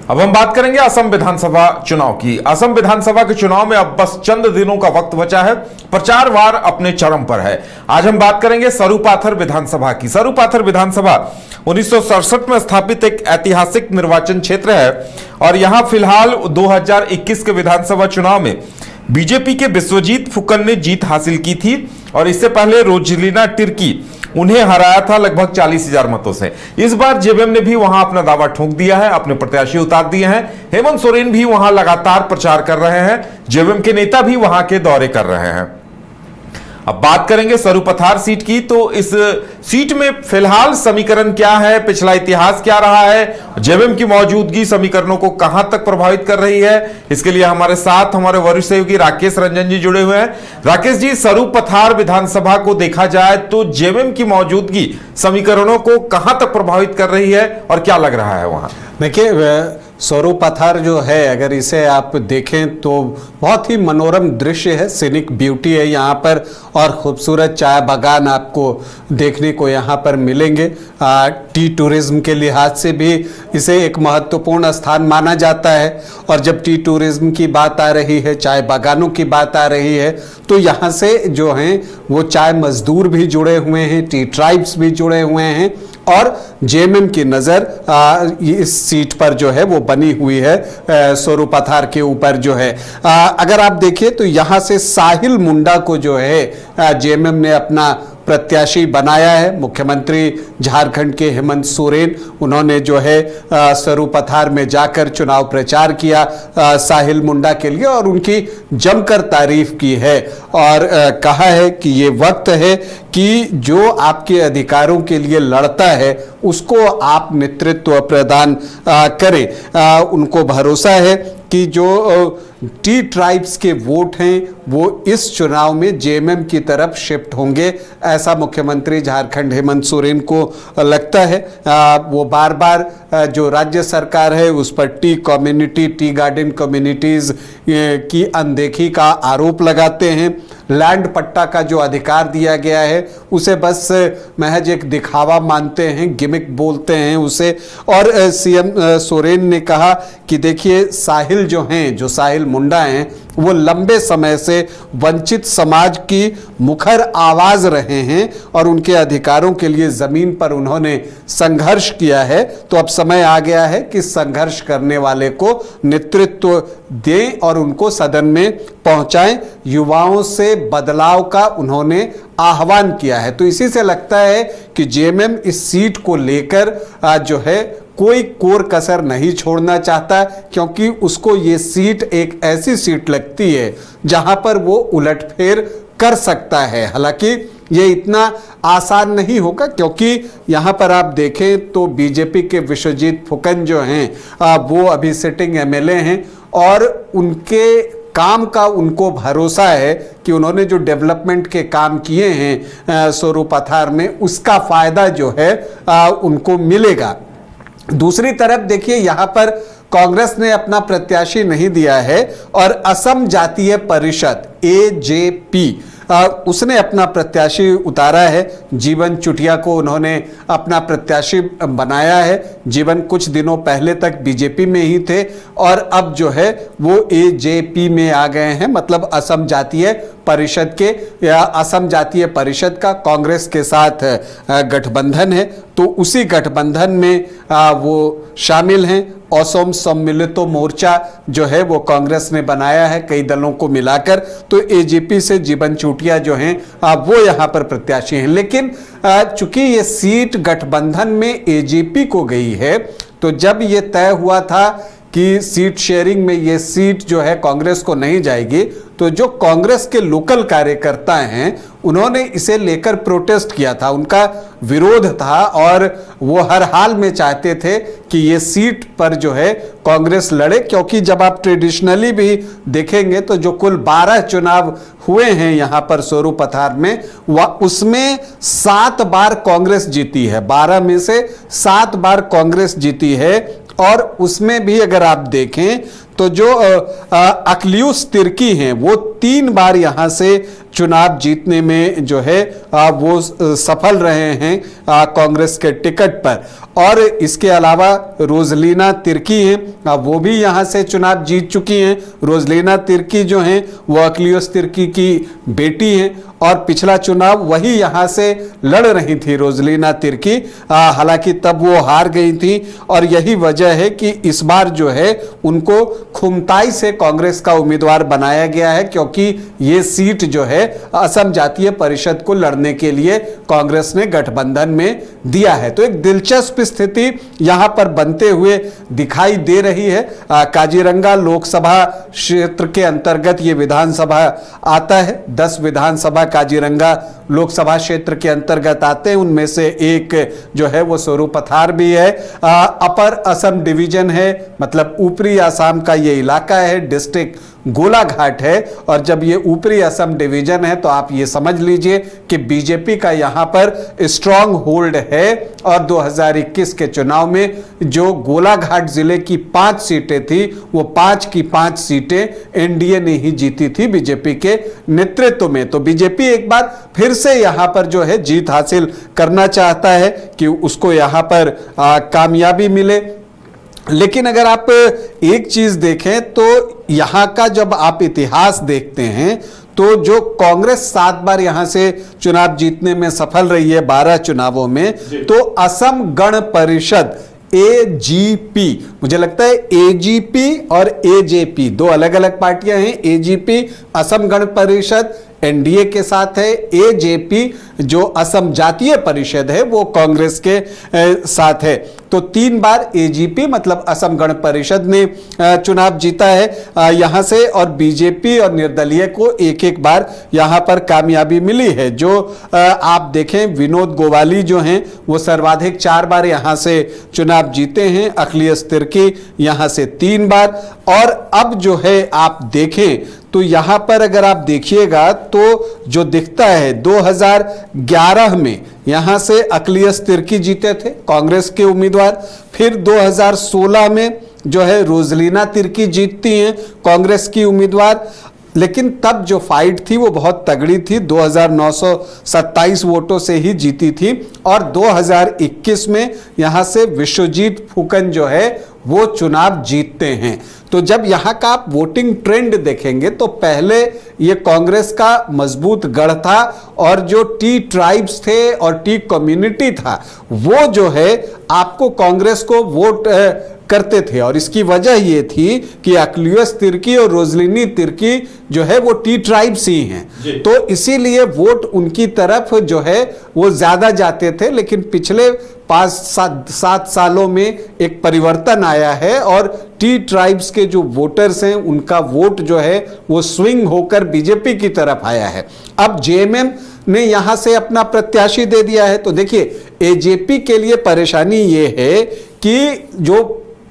अब हम बात करेंगे असम विधानसभा चुनाव की। असम विधानसभा के चुनाव में अब बस चंद दिनों का वक्त बचा है। प्रचार वार अपने चरम पर है। आज हम बात करेंगे सरुपाथर विधानसभा की। सरुपाथर विधानसभा 1967 में स्थापित एक ऐतिहासिक निर्वाचन क्षेत्र है और यहां फिलहाल 2021 के विधानसभा चुनाव में बीजेपी के विश्वजीत फुकन ने जीत हासिल की थी और इससे पहले रोजलिना तिर्की उन्हें हराया था लगभग 40,000 मतों से। इस बार जेवीएम ने भी वहां अपना दावा ठोक दिया है, अपने प्रत्याशी उतार दिए हैं। हेमंत सोरेन भी वहां लगातार प्रचार कर रहे हैं, जेवीएम के नेता भी वहां के दौरे कर रहे हैं। अब बात करेंगे सरुपथार सीट की। तो इस सीट में फिलहाल समीकरण क्या है, पिछला इतिहास क्या रहा है, जेवीएम की मौजूदगी समीकरणों को कहां तक प्रभावित कर रही है, इसके लिए हमारे साथ हमारे वरिष्ठ सहयोगी राकेश रंजन जी जुड़े हुए हैं। राकेश जी, सरुपथार विधानसभा को देखा जाए तो जेवीएम की मौजूदगी समीकरणों को कहां तक प्रभावित कर रही है और क्या लग रहा है वहां? देखिए, सरुपथार जो है, अगर इसे आप देखें तो बहुत ही मनोरम दृश्य है, सीनिक ब्यूटी है यहाँ पर और खूबसूरत चाय बागान आपको देखने को यहाँ पर मिलेंगे। टी टूरिज्म के लिहाज से भी इसे एक महत्वपूर्ण स्थान माना जाता है और जब टी टूरिज्म की बात आ रही है, चाय बागानों की बात आ रही है, तो यहाँ से जो हैं वो चाय मजदूर भी जुड़े हुए हैं, टी ट्राइब्स भी जुड़े हुए हैं और जेएमएम की नज़र इस सीट पर जो है वो बनी हुई है सरुपथार के ऊपर जो है। अगर आप देखिए तो यहाँ से साहिल मुंडा को जो है जेएमएम ने अपना प्रत्याशी बनाया है। मुख्यमंत्री झारखंड के हेमंत सोरेन, उन्होंने जो है सरुपथार में जाकर चुनाव प्रचार किया साहिल मुंडा के लिए और उनकी जमकर तारीफ की है और कहा है कि ये वक्त है कि जो आपके अधिकारों के लिए लड़ता है उसको आप नेतृत्व प्रदान करें। उनको भरोसा है कि जो टी ट्राइब्स के वोट हैं वो इस चुनाव में जेएमएम की तरफ शिफ्ट होंगे, ऐसा मुख्यमंत्री झारखंड हेमंत सोरेन को लगता है। वो बार बार जो राज्य सरकार है उस पर T community, tea garden communities की अनदेखी का आरोप लगाते हैं। लैंड पट्टा का जो अधिकार दिया गया है उसे बस महज एक दिखावा मानते हैं, गिमिक बोलते हैं उसे। और सीएम सोरेन ने कहा कि देखिए, साहिल जो हैं, जो साहिल मुंडा हैं, वो लंबे समय से वंचित समाज की मुखर आवाज रहे हैं और उनके अधिकारों के लिए जमीन पर उन्होंने संघर्ष किया है। तो अब समय आ गया है कि संघर्ष करने वाले को नेतृत्व दें और उनको सदन में पहुंचाएं। युवाओं से बदलाव का उन्होंने आह्वान किया है। तो इसी से लगता है कि जेएमएम इस सीट को लेकर जो है कोई कोर कसर नहीं छोड़ना चाहता, क्योंकि उसको ये सीट एक ऐसी सीट लगती है जहां पर वो उलटफेर कर सकता है। हालांकि ये इतना आसान नहीं होगा, क्योंकि यहाँ पर आप देखें तो बीजेपी के विश्वजीत फुकन जो हैं वो अभी सिटिंग एमएलए हैं और उनके काम का उनको भरोसा है कि उन्होंने जो डेवलपमेंट के काम किए हैं सरुपथार में, उसका फायदा जो है उनको मिलेगा। दूसरी तरफ देखिए, यहाँ पर कांग्रेस ने अपना प्रत्याशी नहीं दिया है और असम जातीय परिषद एजेपी उसने अपना प्रत्याशी उतारा है। जीवन चुटिया को उन्होंने अपना प्रत्याशी बनाया है। जीवन कुछ दिनों पहले तक बीजेपी में ही थे और अब जो है वो एजेपी में आ गए हैं, मतलब असम जातीय परिषद के, या असम जातीय परिषद का कांग्रेस के साथ गठबंधन है, तो उसी गठबंधन में वो शामिल हैं। असम सम्मिलित मोर्चा जो है वो कांग्रेस ने बनाया है कई दलों को मिलाकर। तो एजेपी से जीवन चुटिया जो हैं वो यहाँ पर प्रत्याशी हैं। लेकिन चूंकि ये सीट गठबंधन में एजेपी को गई है, तो जब ये तय हुआ था कि सीट शेयरिंग में ये सीट जो है कांग्रेस को नहीं जाएगी, तो जो कांग्रेस के लोकल कार्यकर्ता हैं उन्होंने इसे लेकर प्रोटेस्ट किया था, उनका विरोध था और वो हर हाल में चाहते थे कि ये सीट पर जो है कांग्रेस लड़े। क्योंकि जब आप ट्रेडिशनली भी देखेंगे तो जो कुल 12 चुनाव हुए हैं यहाँ पर सरुपथार में, उसमें 7 बार कांग्रेस जीती है, 12 में से 7 बार कांग्रेस जीती है। और उसमें भी अगर आप देखें तो जो अकलियूस तिर्की हैं वो 3 बार यहाँ से चुनाव जीतने में जो है वो सफल रहे हैं कांग्रेस के टिकट पर। और इसके अलावा रोजलीना तिर्की हैं, वो भी यहाँ से चुनाव जीत चुकी हैं। रोजलीना तिर्की जो हैं वो अक्लियोस तिर्की की बेटी हैं और पिछला चुनाव वही यहाँ से लड़ रही थी रोजलीना तिर्की, हालांकि तब वो हार गई थी। और यही वजह है कि इस बार जो है उनको खुमताई से कांग्रेस का उम्मीदवार बनाया गया है, क्योंकि ये सीट जो है असम जातीय परिषद को लड़ने के लिए कांग्रेस ने गठबंधन में दिया है। तो एक दिलचस्प स्थिति यहां पर बनते हुए दिखाई दे रही है। काजीरंगा लोकसभा क्षेत्र के अंतर्गत ये विधानसभा आता है। 10 विधानसभा काजीरंगा लोकसभा क्षेत्र के अंतर्गत आते हैं, उनमें से एक जो है वो सोरूपथार भी है। अपर असम डिवीजन है, मतलब ऊपरी असम का ये इलाका है, डिस्ट्रिक्ट गोलाघाट है। और जब ये ऊपरी असम डिवीजन है तो आप ये समझ लीजिए कि बीजेपी का यहां पर स्ट्रांग होल्ड है। और 2021 के चुनाव में जो गोलाघाट जिले की 5 सीटें थी, वो 5 की 5 सीटें एनडीए ने ही जीती थी बीजेपी के नेतृत्व में। तो बीजेपी एक बार फिर से यहां पर जो है जीत हासिल करना चाहता है कि उसको यहां पर कामयाबी मिले। लेकिन अगर आप एक चीज देखें तो यहां का जब आप इतिहास देखते हैं तो जो कांग्रेस 7 बार यहां से चुनाव जीतने में सफल रही है 12 चुनावों में, तो असम गण परिषद एजीपी, मुझे लगता है एजीपी और एजेपी 2 अलग अलग पार्टियां हैं। एजीपी असम गण परिषद एनडीए के साथ है, एजेपी जो असम जातीय परिषद है वो कांग्रेस के साथ है। तो 3 बार एजीपी मतलब असम गण परिषद ने चुनाव जीता है यहां से, और बीजेपी और निर्दलीय को एक बार यहां पर कामयाबी मिली है। जो आप देखें विनोद गोवाली जो हैं वो सर्वाधिक 4 बार यहां से चुनाव जीते हैं, अखिलेश तिर्की यहां से 3 बार। और अब जो है आप देखें तो यहां पर अगर आप देखिएगा तो जो दिखता है 2011 में यहां से अखिलेश तिर्की जीते थे कांग्रेस के उम्मीदवार। फिर 2016 में जो है रोजलीना तिर्की जीतती हैं कांग्रेस की उम्मीदवार, लेकिन तब जो फाइट थी वो बहुत तगड़ी थी, 2927 वोटों से ही जीती थी। और 2021 में यहां से विश्वजीत फुकन जो है वो चुनाव जीतते हैं। तो जब यहां का आप वोटिंग ट्रेंड देखेंगे तो पहले ये कांग्रेस का मजबूत गढ़ था, और जो टी ट्राइब्स थे और टी कम्युनिटी था वो जो है आपको कांग्रेस को वोट करते थे। और इसकी वजह ये थी कि अक्लियोस तिर्की और रोजलिनी तिर्की जो है वो टी ट्राइब्स ही हैं, तो इसीलिए वोट उनकी तरफ जो है वो ज्यादा जाते थे। लेकिन पिछले 5-7 सालों में एक परिवर्तन आया है और टी ट्राइब्स के जो वोटर्स हैं उनका वोट जो है वो स्विंग होकर बीजेपी की तरफ आया है। अब जेएमएम ने यहां से अपना प्रत्याशी दे दिया है। तो देखिए एजेपी के लिए परेशानी ये है कि जो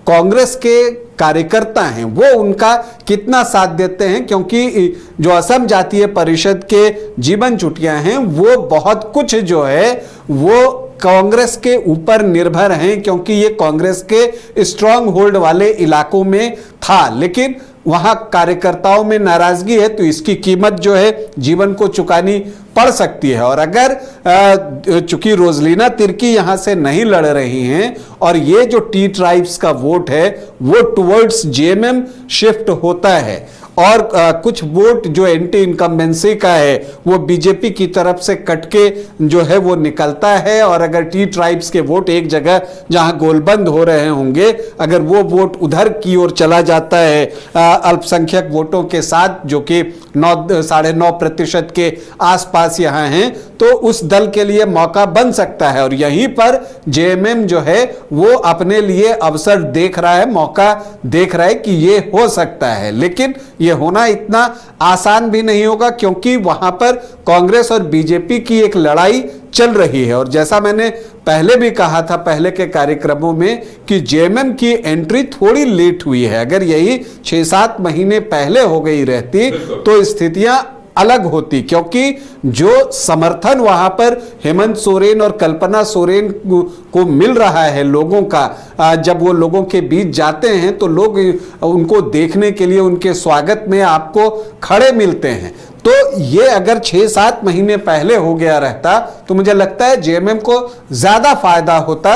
कांग्रेस के कार्यकर्ता हैं वो उनका कितना साथ देते हैं, क्योंकि जो असम जातीय परिषद के जीवन चुटिया हैं वो बहुत कुछ जो है वो कांग्रेस के ऊपर निर्भर हैं, क्योंकि ये कांग्रेस के स्ट्रांग होल्ड वाले इलाकों में था। लेकिन वहां कार्यकर्ताओं में नाराजगी है, तो इसकी कीमत जो है जीवन को चुकानी पड़ सकती है। और अगर चूंकि रोजलीना तिर्की यहां से नहीं लड़ रही हैं और ये जो टी ट्राइब्स का वोट है वो टुवर्ड्स जेएमएम शिफ्ट होता है, और कुछ वोट जो एंटी इनकम्बेंसी का है वो बीजेपी की तरफ से कटके जो है वो निकलता है। और अगर टी ट्राइब्स के वोट एक जगह जहां गोलबंद हो रहे होंगे, अगर वो वोट उधर की ओर चला जाता है अल्पसंख्यक वोटों के साथ, जो कि 9.5% के आसपास यहां हैं, तो उस दल के लिए मौका बन सकता है। और यहीं पर जेएमएम जो है वो अपने लिए अवसर देख रहा है, मौका देख रहा है कि ये हो सकता है। लेकिन ये होना इतना आसान भी नहीं होगा, क्योंकि वहां पर कांग्रेस और बीजेपी की एक लड़ाई चल रही है। और जैसा मैंने पहले भी कहा था पहले के कार्यक्रमों में कि जेएमएम की एंट्री थोड़ी लेट हुई है। अगर यही 6-7 महीने पहले हो गई रहती तो स्थितियां अलग होती, क्योंकि जो समर्थन वहां पर हेमंत सोरेन और कल्पना सोरेन को मिल रहा है लोगों का, जब वो लोगों के बीच जाते हैं तो लोग उनको देखने के लिए उनके स्वागत में आपको खड़े मिलते हैं। तो ये अगर 6-7 महीने पहले हो गया रहता तो मुझे लगता है जेएमएम को ज्यादा फायदा होता।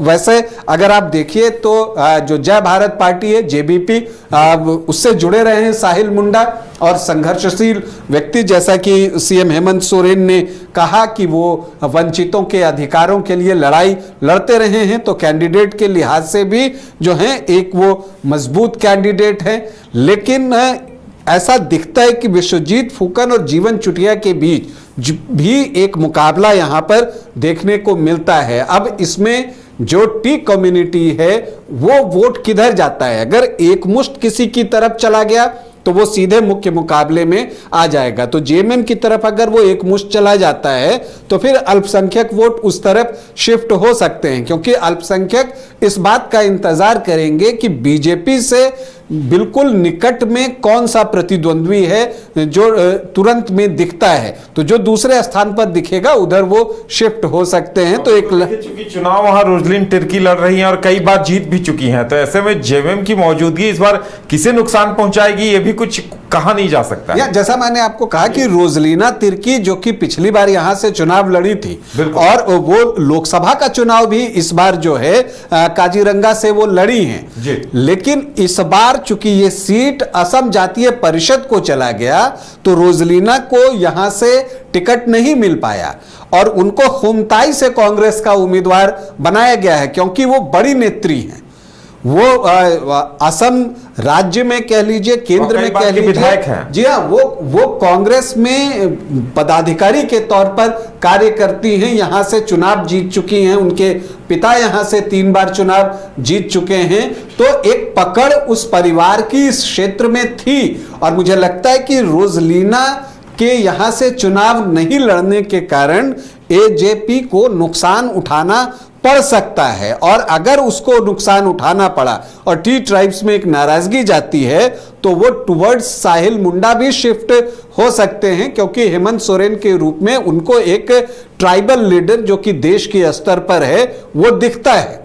वैसे अगर आप देखिए तो जो जय भारत पार्टी है जेबीपी, उससे जुड़े रहे हैं साहिल मुंडा और संघर्षशील व्यक्ति, जैसा कि सीएम हेमंत सोरेन ने कहा कि वो वंचितों के अधिकारों के लिए लड़ाई लड़ते रहे हैं, तो कैंडिडेट के लिहाज से भी जो है एक वो मजबूत कैंडिडेट है। लेकिन ऐसा दिखता है कि विश्वजीत फुकन और जीवन चुटिया के बीच भी एक मुकाबला यहां पर देखने को मिलता है। अब इसमें जो टी कम्युनिटी है वो वोट किधर जाता है, अगर एक मुश्त किसी की तरफ चला गया तो वो सीधे मुख्य मुकाबले में आ जाएगा। तो जेएमएम की तरफ अगर वो एक मुश्त चला जाता है तो फिर अल्पसंख्यक वोट उस तरफ शिफ्ट हो सकते हैं, क्योंकि अल्पसंख्यक इस बात का इंतजार करेंगे कि बीजेपी से बिल्कुल निकट में कौन सा प्रतिद्वंद्वी है जो तुरंत में दिखता है, तो जो दूसरे स्थान पर दिखेगा उधर वो शिफ्ट हो सकते हैं। तो एक चूंकि चुनाव वहां रोजलिन तिर्की लड़ रही हैं और कई बार जीत भी चुकी हैं, तो ऐसे में जेएमएम की मौजूदगी इस बार किसे नुकसान पहुंचाएगी ये भी कुछ कहा नहीं जा सकता है। जैसा मैंने आपको कहा कि रोजलिना तिर्की जो कि पिछली बार यहां से चुनाव लड़ी थी और वो लोकसभा का चुनाव भी इस बार जो है काजीरंगा से वो लड़ी हैं, लेकिन इस बार चूंकि ये सीट असम जातीय परिषद को चला गया तो रोजलिना को यहां से टिकट नहीं मिल पाया और उनको खुमताई से कांग्रेस का उम्मीदवार बनाया गया है, क्योंकि वो बड़ी नेत्री हैं। वो असम राज्य में कह लीजिए, केंद्र में कह लीजिए विधायक हैं। जी हाँ, वो कांग्रेस में पदाधिकारी के तौर पर कार्य करती हैं, यहां से चुनाव जीत चुकी हैं, उनके पिता यहां से 3 बार चुनाव जीत चुके हैं। तो एक पकड़ उस परिवार की इस क्षेत्र में थी और मुझे लगता है कि रोजलिना के यहां से चुनाव नहीं लड़ने के कारण एजेपी को नुकसान उठाना पड़ सकता है, और अगर उसको नुकसान उठाना पड़ा और टी ट्राइब्स में एक नाराजगी जाती है तो वो टुवर्ड्स साहिल मुंडा भी शिफ्ट हो सकते हैं, क्योंकि हेमंत सोरेन के रूप में उनको एक ट्राइबल लीडर जो कि देश के स्तर पर है वो दिखता है।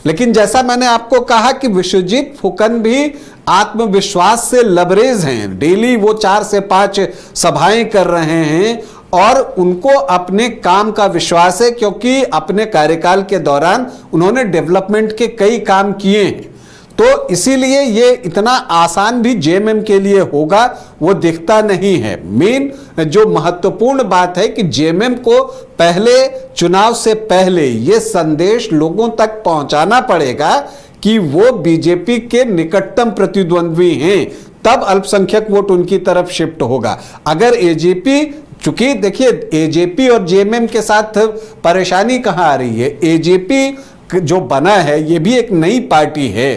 लेकिन जैसा मैंने आपको कहा कि विश्वजीत फुकन भी आत्मविश्वास से लबरेज हैं, डेली वो 4 से 5 सभाएं कर रहे हैं और उनको अपने काम का विश्वास है, क्योंकि अपने कार्यकाल के दौरान उन्होंने डेवलपमेंट के कई काम किए हैं। तो इसीलिए ये इतना आसान भी जेएमएम के लिए होगा वो दिखता नहीं है। मेन जो महत्वपूर्ण बात है कि जेएमएम को पहले चुनाव से पहले ये संदेश लोगों तक पहुंचाना पड़ेगा कि वो बीजेपी के निकटतम प्रतिद्वंद्वी हैं, तब अल्पसंख्यक वोट उनकी तरफ शिफ्ट होगा। अगर एजेपी, चूंकि देखिए एजेपी और जेएमएम के साथ परेशानी कहां आ रही है, एजेपी जो बना है ये भी एक नई पार्टी है।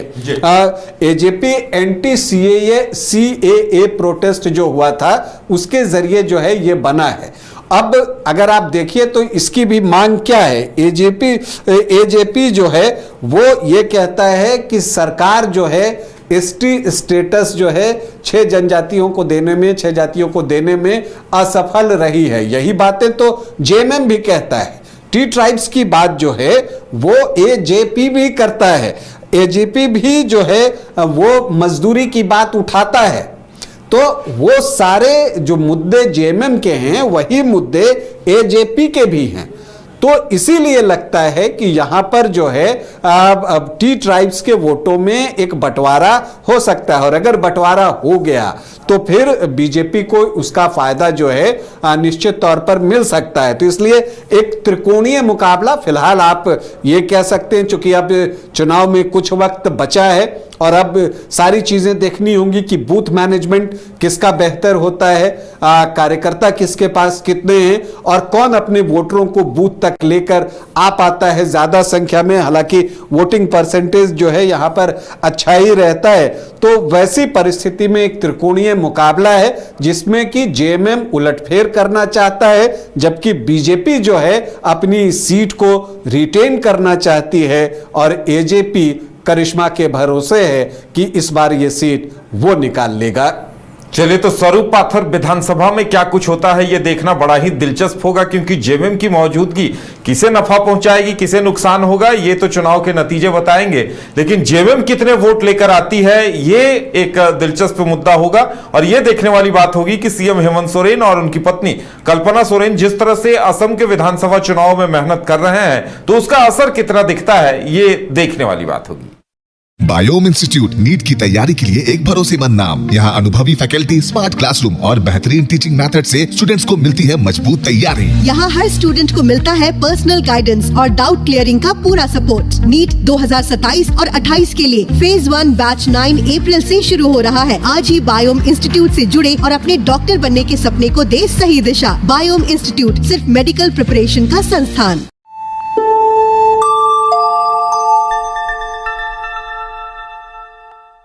एजेपी एंटी सीएए प्रोटेस्ट जो हुआ था उसके जरिए जो है ये बना है। अब अगर आप देखिए तो इसकी भी मांग क्या है, एजेपी जो है वो ये कहता है कि सरकार जो है एसटी स्टेटस जो है 6 जनजातियों को देने में, 6 जातियों को देने में असफल रही है। यही बातें तो जेएमएम भी कहता है। टी ट्राइब्स की बात जो है वो एजेपी भी करता है, एजेपी भी जो है वो मजदूरी की बात उठाता है। तो वो सारे जो मुद्दे जेएमएम के हैं वही मुद्दे एजेपी के भी हैं। तो इसीलिए लगता है कि यहां पर जो है अब टी ट्राइब्स के वोटों में एक बंटवारा हो सकता है, और अगर बंटवारा हो गया तो फिर बीजेपी को उसका फायदा जो है निश्चित तौर पर मिल सकता है। तो इसलिए एक त्रिकोणीय मुकाबला फिलहाल आप ये कह सकते हैं, चूंकि अब चुनाव में कुछ वक्त बचा है और अब सारी चीजें देखनी होंगी कि बूथ मैनेजमेंट किसका बेहतर होता है, कार्यकर्ता किसके पास कितने हैं और कौन अपने वोटरों को बूथ तक लेकर आ पाता है ज्यादा संख्या में। हालांकि वोटिंग परसेंटेज जो है यहां पर अच्छा ही रहता है। तो वैसी परिस्थिति में एक त्रिकोणीय मुकाबला है जिसमें कि जेएमएम उलटफेर करना चाहता है, जबकि बीजेपी जो है अपनी सीट को रिटेन करना चाहती है और एजेपी करिश्मा के भरोसे है कि इस बार ये सीट वो निकाल लेगा। चलिए, तो स्वरूप पाथर विधानसभा में क्या कुछ होता है ये देखना बड़ा ही दिलचस्प होगा, क्योंकि जेवीएम की मौजूदगी किसे नफा पहुंचाएगी, किसे नुकसान होगा, ये तो चुनाव के नतीजे बताएंगे। लेकिन जेवीएम कितने वोट लेकर आती है ये एक दिलचस्प मुद्दा होगा, और ये देखने वाली बात होगी कि सीएम हेमंत सोरेन और उनकी पत्नी कल्पना सोरेन जिस तरह से असम के विधानसभा चुनाव में मेहनत कर रहे हैं, तो उसका असर कितना दिखता है ये देखने वाली बात होगी। बायोम इंस्टीट्यूट नीट की तैयारी के लिए एक भरोसेमंद नाम। यहाँ अनुभवी फैकल्टी, स्मार्ट क्लासरूम और बेहतरीन टीचिंग मेथड से स्टूडेंट्स को मिलती है मजबूत तैयारी। यहाँ हर स्टूडेंट को मिलता है पर्सनल गाइडेंस और डाउट क्लियरिंग का पूरा सपोर्ट। नीट 2027 और 28 के लिए फेज 1 बैच 9 अप्रैल से शुरू हो रहा है। आज ही बायोम इंस्टीट्यूट से जुड़े और अपने डॉक्टर बनने के सपने को दे सही दिशा। बायोम इंस्टीट्यूट सिर्फ मेडिकल प्रिपरेशन का संस्थान।